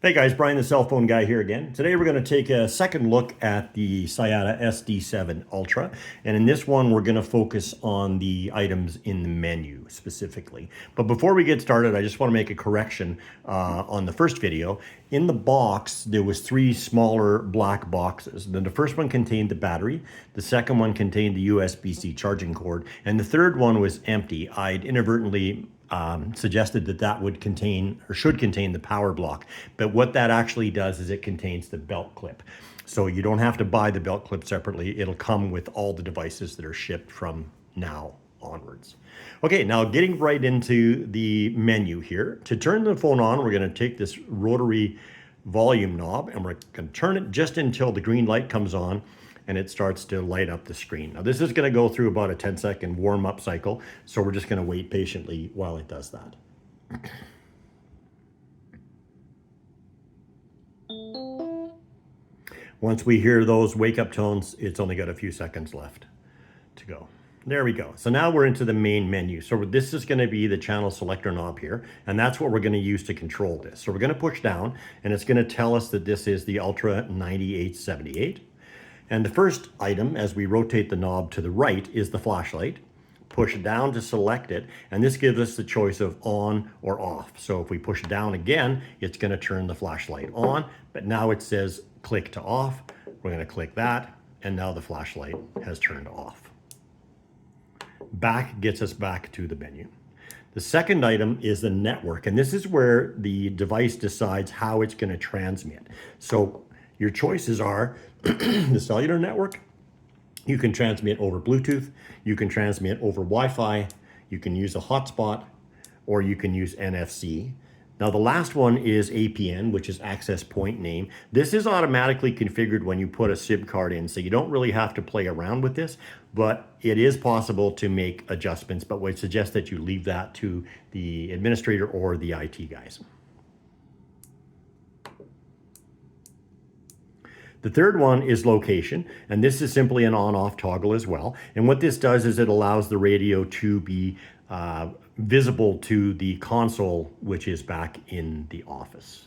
Hey guys, Brian the cell phone guy here again. Today we're going to take a second look at the Siyata SD7 Ultra, and in this one we're going to focus on the items in the menu specifically. But before we get started, I just want to make a correction on the first video. In the box there was three smaller black boxes. Then the first one contained the battery, the second one contained the USB-C charging cord, and the third one was empty. I'd inadvertently suggested that that would contain or should contain the power block. But what that actually does is it contains the belt clip. So you don't have to buy the belt clip separately. It'll come with all the devices that are shipped from now onwards. Okay, now getting right into the menu here. To turn the phone on, we're going to take this rotary volume knob and we're going to turn it just until the green light comes on and it starts to light up the screen. Now this is going to go through about a 10-second warm-up cycle, so we're just going to wait patiently while it does that. Once we hear those wake-up tones, it's only got a few seconds left to go. There we go. So now we're into the main menu. So this is going to be the channel selector knob here, and that's what we're going to use to control this. So we're going to push down, and it's going to tell us that this is the Ultra 9878. And the first item, as we rotate the knob to the right, is the flashlight. Push it down to select it, and this gives us the choice of on or off. So if we push it down again, it's going to turn the flashlight on, but now it says click to off. We're going to click that, and now the flashlight has turned off. Back gets us back to the menu. The second item is the network, and this is where the device decides how it's going to transmit. So your choices are the cellular network. You can transmit over Bluetooth, you can transmit over Wi-Fi, you can use a hotspot, or you can use NFC. Now the last one is APN, which is access point name. This is automatically configured when you put a SIM card in, so you don't really have to play around with this, but it is possible to make adjustments, but we suggest that you leave that to the administrator or the IT guys. The third one is location, and this is simply an on-off toggle as well. And what this does is it allows the radio to be visible to the console, which is back in the office.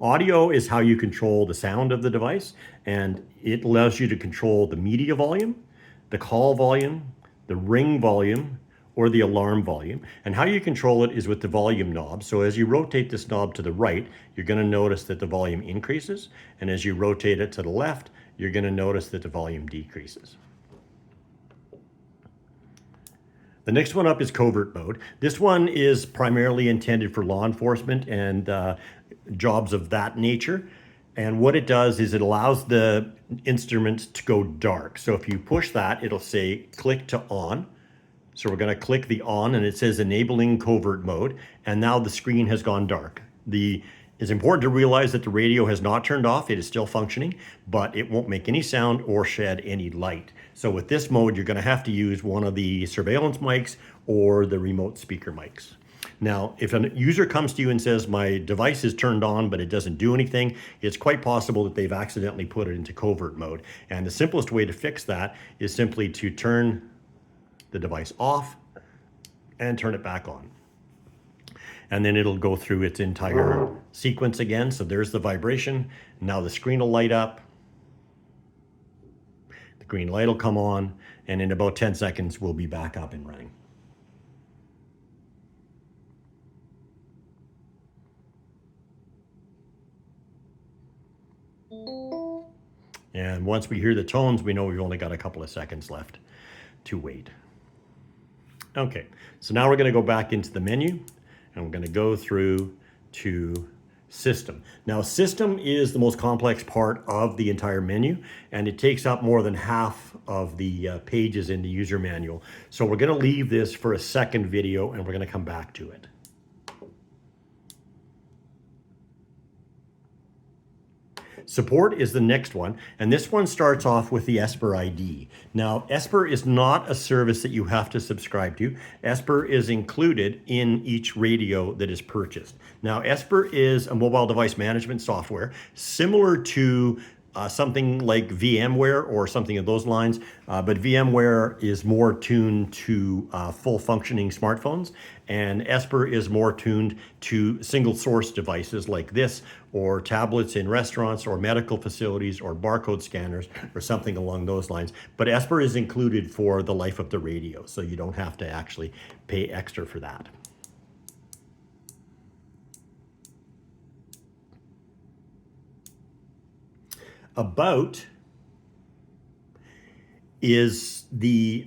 Audio is how you control the sound of the device, and it allows you to control the media volume, the call volume, the ring volume, or the alarm volume. And how you control it is with the volume knob. So as you rotate this knob to the right, you're going to notice that the volume increases. And as you rotate it to the left, you're going to notice that the volume decreases. The next one up is covert mode. This one is primarily intended for law enforcement and jobs of that nature. And what it does is it allows the instruments to go dark. So if you push that, it'll say click to on. So we're going to click the on, and it says enabling covert mode, and now the screen has gone dark. It's important to realize that the radio has not turned off. It is still functioning, but it won't make any sound or shed any light. So with this mode, you're going to have to use one of the surveillance mics or the remote speaker mics. Now, if a user comes to you and says, my device is turned on, but it doesn't do anything, it's quite possible that they've accidentally put it into covert mode. And the simplest way to fix that is simply to turn the device off and turn it back on. And then it'll go through its entire sequence again. So there's the vibration. Now the screen will light up. The green light will come on, and in about 10 seconds, we'll be back up and running. And once we hear the tones, we know we've only got a couple of seconds left to wait. Okay, so now we're going to go back into the menu, and we're going to go through to system. Now, system is the most complex part of the entire menu, and it takes up more than half of the pages in the user manual. So we're going to leave this for a second video, and we're going to come back to it. Support is the next one, and this one starts off with the Esper ID. Now, Esper is not a service that you have to subscribe to. Esper is included in each radio that is purchased. Now, Esper is a mobile device management software similar to something like VMware or something of those lines, but VMware is more tuned to full functioning smartphones, and Esper is more tuned to single source devices like this, or tablets in restaurants or medical facilities or barcode scanners or something along those lines. But Esper is included for the life of the radio, so you don't have to actually pay extra for that. About is the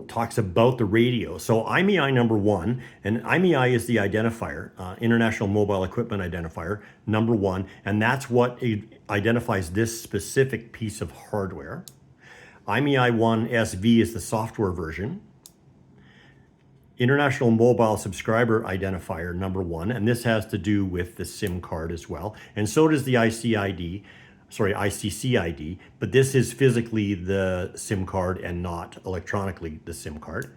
talks about the radio. So IMEI number one, and IMEI is the identifier, International Mobile Equipment Identifier number one, and that's what identifies this specific piece of hardware. IMEI 1 SV is the software version. International Mobile Subscriber Identifier number one, and this has to do with the SIM card as well, and so does the ICC ID, but this is physically the SIM card and not electronically the SIM card.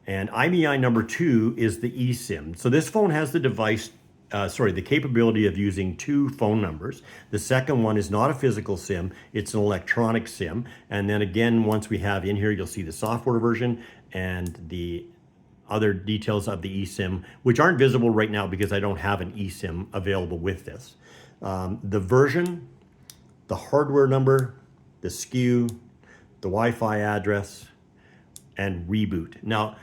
And IMEI number two is the eSIM. So this phone has the the capability of using two phone numbers. The second one is not a physical SIM, it's an electronic SIM. And then again, once we have in here, you'll see the software version and the other details of the eSIM, which aren't visible right now because I don't have an eSIM available with this. The version, the hardware number, the SKU, the Wi-Fi address, and reboot. Now,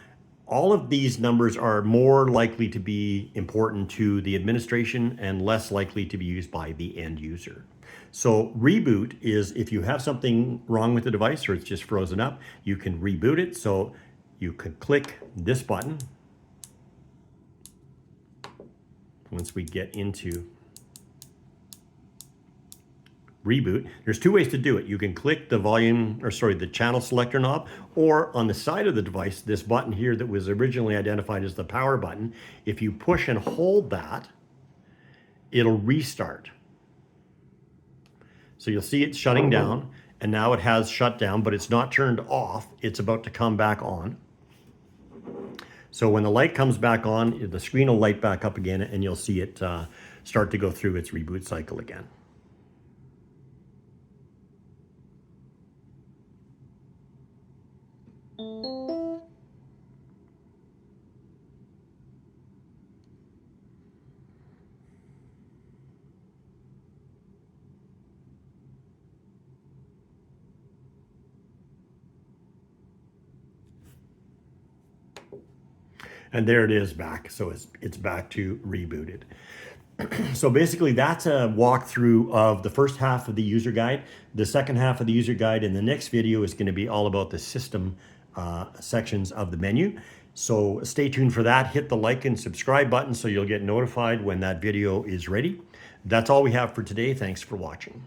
all of these numbers are more likely to be important to the administration and less likely to be used by the end user. So reboot is if you have something wrong with the device or it's just frozen up, you can reboot it. So you could click this button. Once we get into reboot, there's two ways to do it. You can click the channel selector knob, or on the side of the device, this button here that was originally identified as the power button, if you push and hold that, it'll restart. So you'll see it shutting down, and now it has shut down, but it's not turned off. It's about to come back on. So when the light comes back on, the screen will light back up again, and you'll see it start to go through its reboot cycle again. And there it is back. So it's back to rebooted. So basically that's a walkthrough of the first half of the user guide. The second half of the user guide in the next video is going to be all about the system sections of the menu. So stay tuned for that. Hit the like and subscribe button so you'll get notified when that video is ready. That's all we have for today. Thanks for watching.